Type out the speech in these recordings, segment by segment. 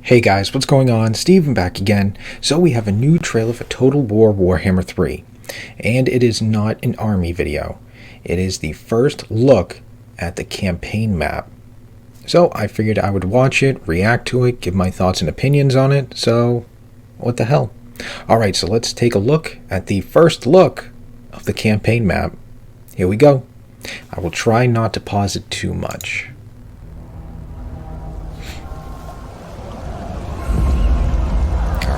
Hey guys, what's going on? Steven back again. So we have a new trailer for Total War Warhammer 3. And it is not an army video. It is the first look at the campaign map. So I figured I would watch it, react to it, give my thoughts and opinions on it. So, what the hell? Alright, so let's take a look at the first look of the campaign map. Here we go. I will try not to pause it too much.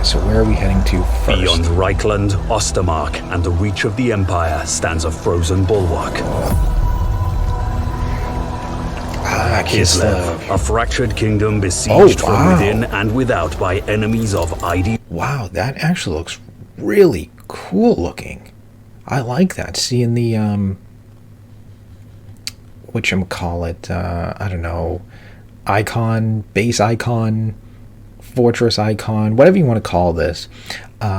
So where are we heading to first? Beyond Reichland, Ostermark, and the reach of the Empire stands a frozen bulwark. Kislev, a fractured kingdom besieged from within and without by enemies of ID. Wow, that actually looks really cool looking. I like that. Seeing the, whatchamacallit, I don't know, icon, base icon, fortress icon, whatever you want to call this,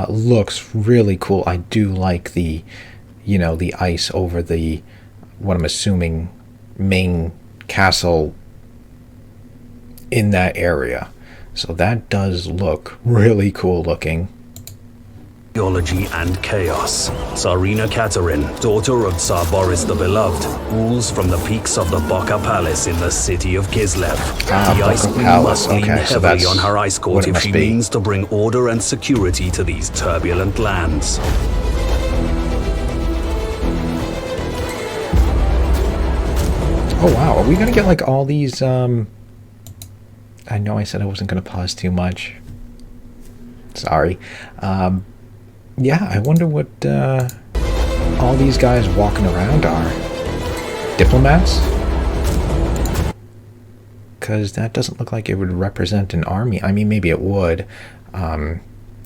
looks really cool. I do like the, the ice over the, what I'm assuming, main castle in that area. So that does look really cool looking. Ideology and chaos. Tsarina Katerin, daughter of Tsar Boris the Beloved, rules from the peaks of the Boka Palace in the city of Kislev. The Ice Queen must lean heavily on her ice court if she means to bring order and security to these turbulent lands. Oh wow, are we gonna get like all these, I know I said I wasn't gonna pause too much. Sorry. Yeah, I wonder what all these guys walking around are. Diplomats? Because that doesn't look like it would represent an army. I mean, maybe it would.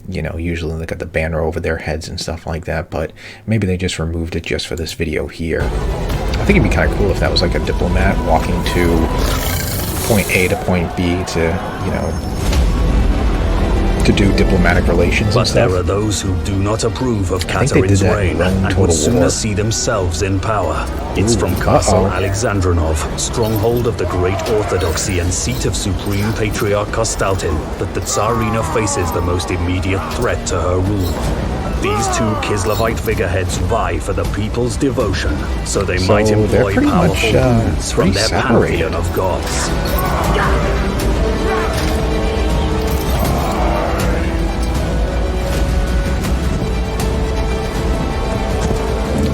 Usually they got the banner over their heads and stuff like that, but maybe they just removed it just for this video here. I think it'd be kind of cool if that was like a diplomat walking to point A to point B to, to do diplomatic relations and stuff. But there are those who do not approve of Katerin's reign and would sooner see themselves in power. It's from Castle Alexandrinov, stronghold of the Great Orthodoxy and seat of Supreme Patriarch Kostaltin, that the Tsarina faces the most immediate threat to her rule. These two Kislevite figureheads vie for the people's devotion, so they might employ powerful rules from their pantheon of gods.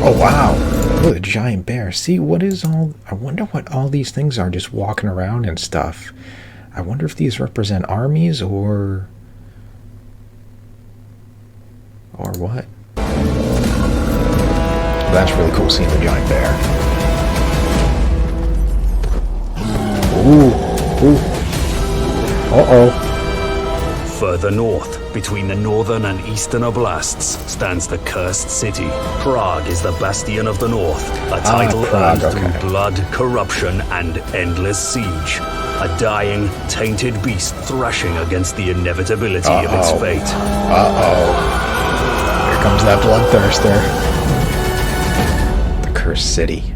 Oh wow, look at the giant bear. See, what is all, I wonder what all these things are just walking around and stuff. I wonder if these represent armies or what. That's really cool seeing the giant bear. Ooh. Uh-oh. Further north, between the northern and eastern oblasts, stands the Cursed City. Prague is the bastion of the north, a title earned through blood, corruption, and endless siege. A dying, tainted beast thrashing against the inevitability of its fate. Here comes that bloodthirster. The Cursed City.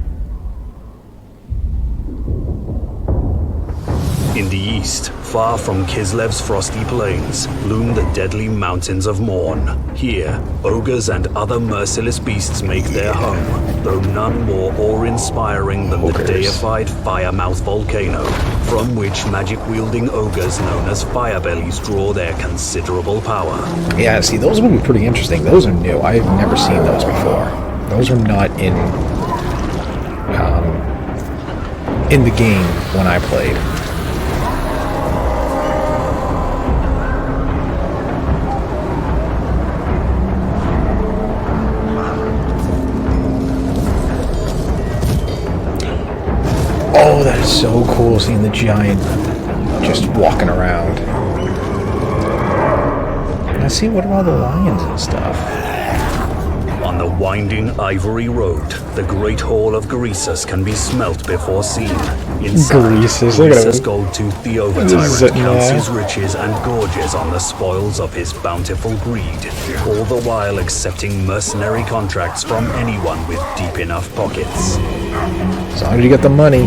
In the east, far from Kislev's frosty plains, loom the deadly mountains of Morn. Here, ogres and other merciless beasts make their home, though none more awe-inspiring than the deified Firemouth volcano, from which magic-wielding ogres known as Firebellies draw their considerable power. Yeah, see, those would be pretty interesting. Those are new. I've never seen those before. Those are not in the game when I played. Oh, that is so cool seeing the giant just walking around. Now see, what about the lions and stuff? On the winding ivory road, the great hall of Greasus can be smelt before seen. Inside, Greasus gold-toothed the over-tyrant counts his riches and gorges on the spoils of his bountiful greed, all the while accepting mercenary contracts from anyone with deep enough pockets. As long as you get the money.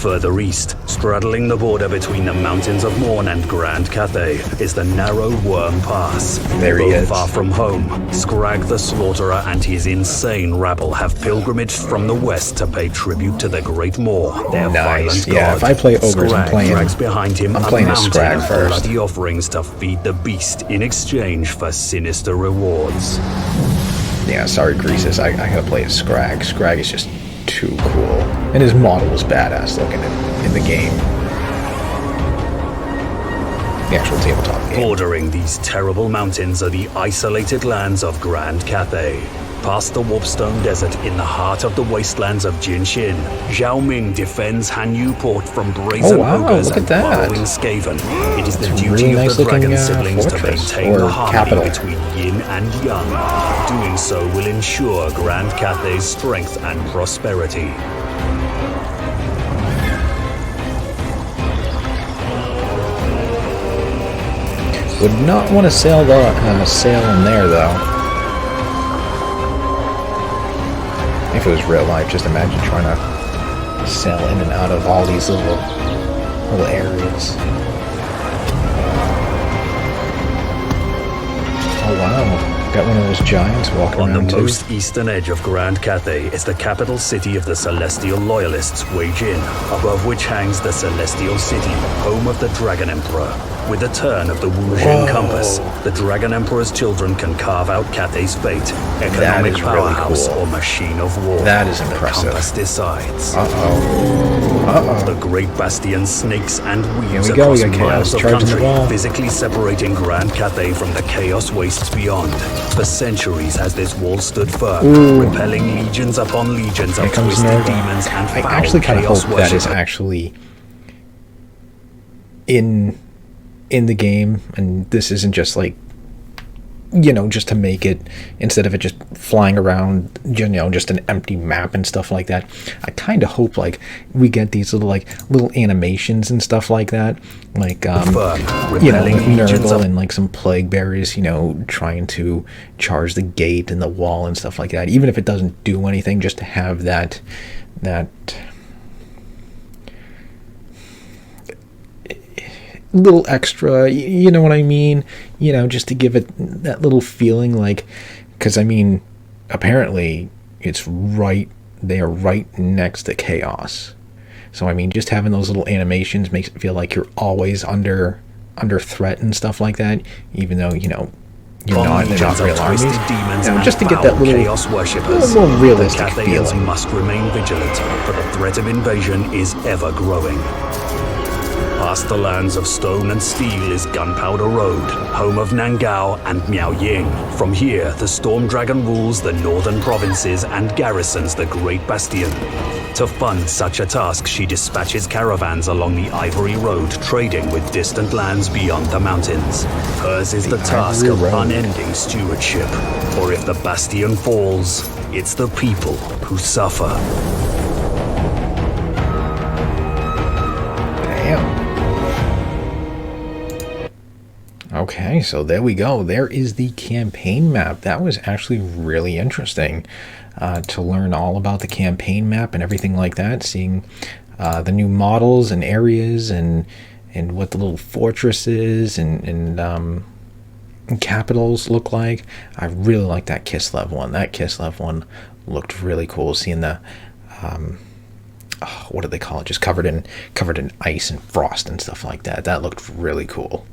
Further east, straddling the border between the Mountains of Morn and Grand Cathay, is the narrow Worm Pass. There he is. Far from home, Scrag the Slaughterer and his insane rabble have pilgrimaged from the west to pay tribute to the Great Maw, their violent god. Yeah, if I play ogres, Scrag drags behind him I'm playing as Scrag first. Bloody offerings to feed the beast in exchange for sinister rewards. Yeah, sorry, Greases. I gotta play as Scrag. Scrag is just too cool. And his model is badass looking in the game. The actual tabletop game. Bordering these terrible mountains are the isolated lands of Grand Cathay. Past the Warpstone Desert in the heart of the wastelands of Jinshin, Zhao Ming defends Hanyu Port from brazen ogres and burrowing Skaven. It is the duty of the dragon siblings to maintain the harmony between yin and yang. Doing so will ensure Grand Cathay's strength and prosperity. Would not want to sail in there though. If it was real life, just imagine trying to sail in and out of all these little areas. Oh wow, got one of those giants walking around on the too. most eastern edge of Grand Cathay is the capital city of the Celestial Loyalists, Wei Jin, above which hangs the Celestial City, home of the Dragon Emperor. With the turn of the Wu Jin compass, the Dragon Emperor's children can carve out Cathay's fate, economic powerhouse or machine of war. That is impressive. The compass decides. The Great Bastion snakes and weaves across miles of country, physically separating Grand Cathay from the chaos wastes beyond. For centuries has this wall stood firm, repelling legions upon legions of twisted demons and foul chaos worshippers. I actually kind of hope that is actually in the game, and this isn't just like, you know, just to make it, instead of it just flying around, you know, just an empty map and stuff like that. I kind of hope like we get these little animations and stuff like that, like you know, Nurgle and like some plague berries, you know, trying to charge the gate and the wall and stuff like that. Even if it doesn't do anything, just to have that little extra, you know what I mean, you know, just to give it that little feeling, like, because I mean, apparently it's right, they are right next to chaos, so I mean, just having those little animations makes it feel like you're always under threat and stuff like that, even though, you know, you're not in real armies, you know, just to get that little more realistic feeling. Must remain vigilant, for the threat of invasion is ever growing. Past the lands of stone and steel is Gunpowder Road, home of Nangao and Miaoying. From here, the Storm Dragon rules the northern provinces and garrisons the Great Bastion. To fund such a task, she dispatches caravans along the Ivory Road, trading with distant lands beyond the mountains. Hers is the task of unending stewardship, for if the Bastion falls, it's the people who suffer. Damn. Okay, so there we go. There is the campaign map. That was actually really interesting to learn all about the campaign map and everything like that, seeing the new models and areas and what the little fortresses and capitals look like. I really like that Kislev one. That Kislev one looked really cool, seeing the what do they call it? Just covered in ice and frost and stuff like that. That looked really cool.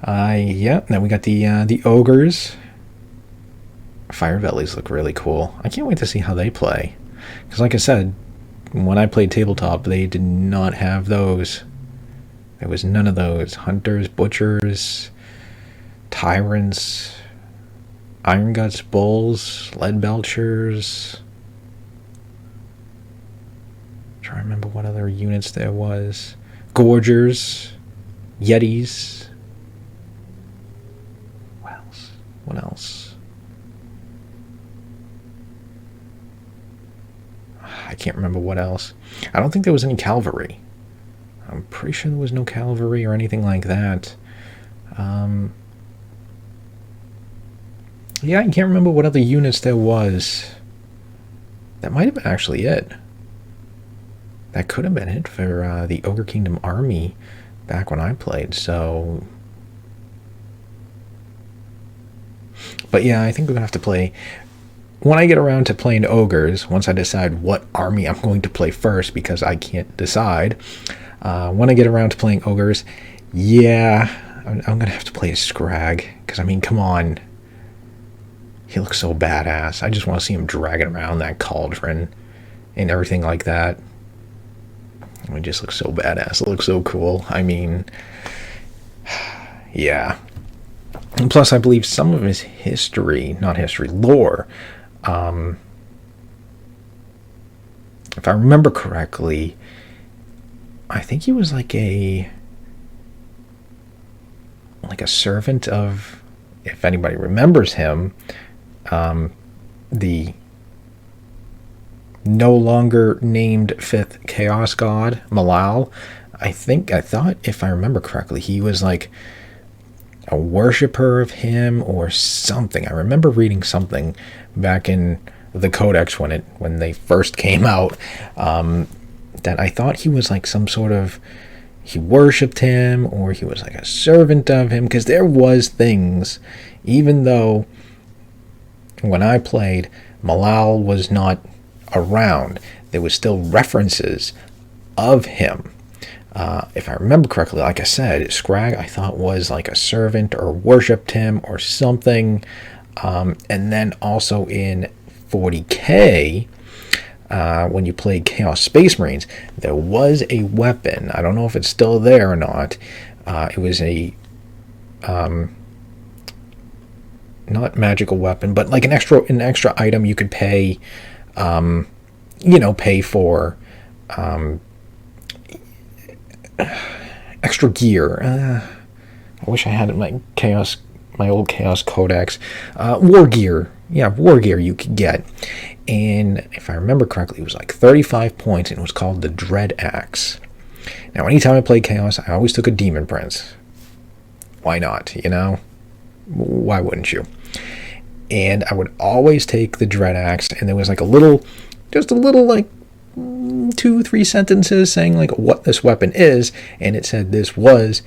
Yeah, then we got the ogres. Fire bellies look really cool. I can't wait to see how they play, because like I said, when I played tabletop, they did not have those. There was none of those. Hunters, butchers, tyrants, iron guts, bulls, lead belchers. I'm trying to remember what other units there was. Gorgers, yetis. What else? I can't remember what else. I don't think there was any cavalry. I'm pretty sure there was no cavalry or anything like that. Yeah, I can't remember what other units there was. That might have been actually it. that could have been it for the Ogre Kingdom army back when I played. So, but yeah, I think we're gonna have to play. When I get around to playing ogres, once I decide what army I'm going to play first, because I can't decide, when I get around to playing ogres, yeah, I'm going to have to play a Scrag, because, I mean, come on. He looks so badass. I just want to see him dragging around that cauldron and everything like that. It just looks so badass. It looks so cool. I mean, yeah. And plus, I believe some of his lore, if I remember correctly, I think he was like a servant of, if anybody remembers him, the no longer named 5th Chaos God, Malal. I thought, if I remember correctly, he was like a worshiper of him or something. I remember reading something back in the Codex when they first came out, that I thought he was like some sort of, he worshipped him, or he was like a servant of him, because there was things, even though when I played, Malal was not around, there was still references of him. If I remember correctly, like I said, Scrag I thought was like a servant or worshipped him or something. And then also in 40K, when you played Chaos Space Marines, there was a weapon. I don't know if it's still there or not. It was a not magical weapon, but like an extra item you could pay, pay for extra gear. I wish I had my old Chaos Codex. War gear. Yeah, war gear you could get. And if I remember correctly, it was like 35 points, and it was called the Dread Axe. Now, anytime I played Chaos, I always took a Demon Prince. Why not, Why wouldn't you? And I would always take the Dread Axe, and there was like just a little like 2-3 sentences saying like what this weapon is, and it said this was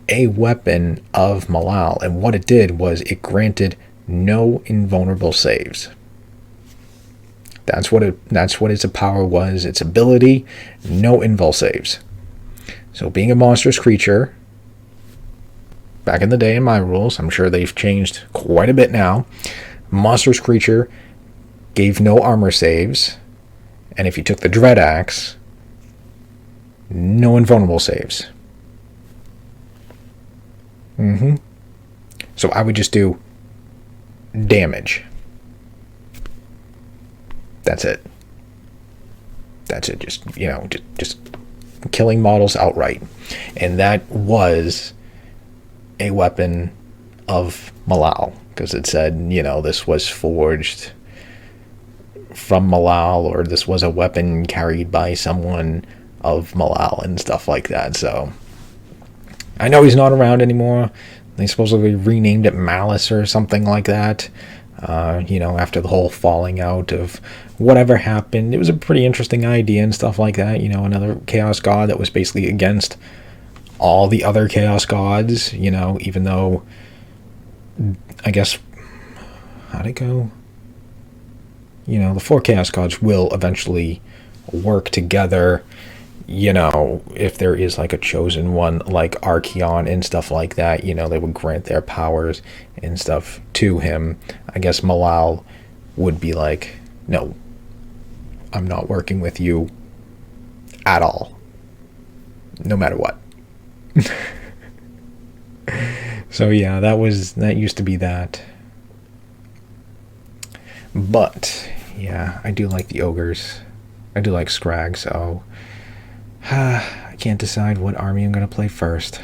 a weapon of Malal, and what it did was it granted no invulnerable saves. That's what its power was, its ability, no invul saves. So being a monstrous creature, back in the day in my rules, I'm sure they've changed quite a bit now, monstrous creature gave no armor saves, and if you took the Dread Axe, no invulnerable saves. So I would just do damage. That's it. Just killing models outright. And that was a weapon of Malal, because it said, this was forged from Malal, or this was a weapon carried by someone of Malal and stuff like that. So I know he's not around anymore. They supposedly renamed it Malice or something like that. After the whole falling out of whatever happened. It was a pretty interesting idea and stuff like that. Another Chaos God that was basically against all the other Chaos Gods, even though, I guess, how'd it go? The 4 Chaos Gods will eventually work together, if there is like a chosen one like Archeon and stuff like that, they would grant their powers and stuff to him. I guess Malal would be like, no, I'm not working with you at all, no matter what. So yeah, that used to be that. But yeah, I do like the ogres. I do like Scrag, so I can't decide what army I'm going to play first.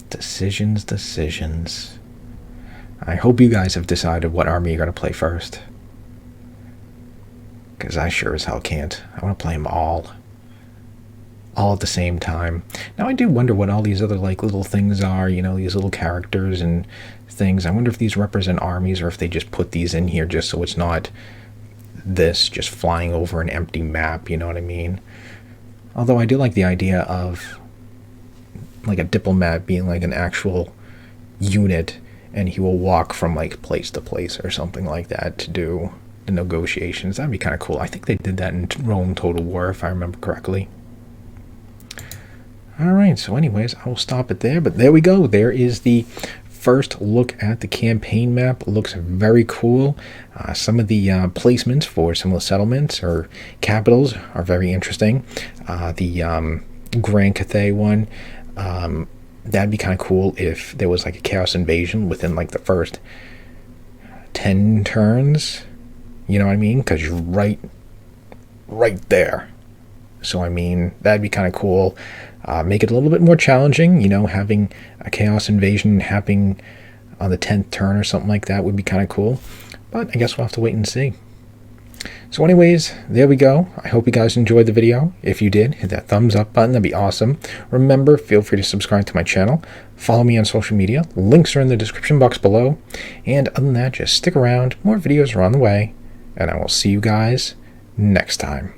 Decisions. I hope you guys have decided what army you're going to play first, because I sure as hell can't. I want to play them all at the same time. Now I do wonder what all these other like little things are, these little characters and things. I wonder if these represent armies, or if they just put these in here just so it's not this just flying over an empty map, you know what I mean? Although I do like the idea of like a diplomat being like an actual unit, and he will walk from like place to place or something like that to do the negotiations. That'd be kind of cool. I think they did that in Rome Total War, if I remember correctly. Alright, so anyways, I will stop it there, but there we go. There is the first look at the campaign map. It looks very cool. Some of the placements for some of the settlements or capitals are very interesting. The Grand Cathay one, that'd be kind of cool if there was like a chaos invasion within like the first 10 turns. You know what I mean? Because you're right there. So I mean, that'd be kind of cool. Make it a little bit more challenging, you know, having a chaos invasion happening on the 10th turn or something like that would be kind of cool. But I guess we'll have to wait and see. So anyways, there we go. I hope you guys enjoyed the video. If you did, hit that thumbs up button. That'd be awesome. Remember, feel free to subscribe to my channel. Follow me on social media. Links are in the description box below. And other than that, just stick around. More videos are on the way. And I will see you guys next time.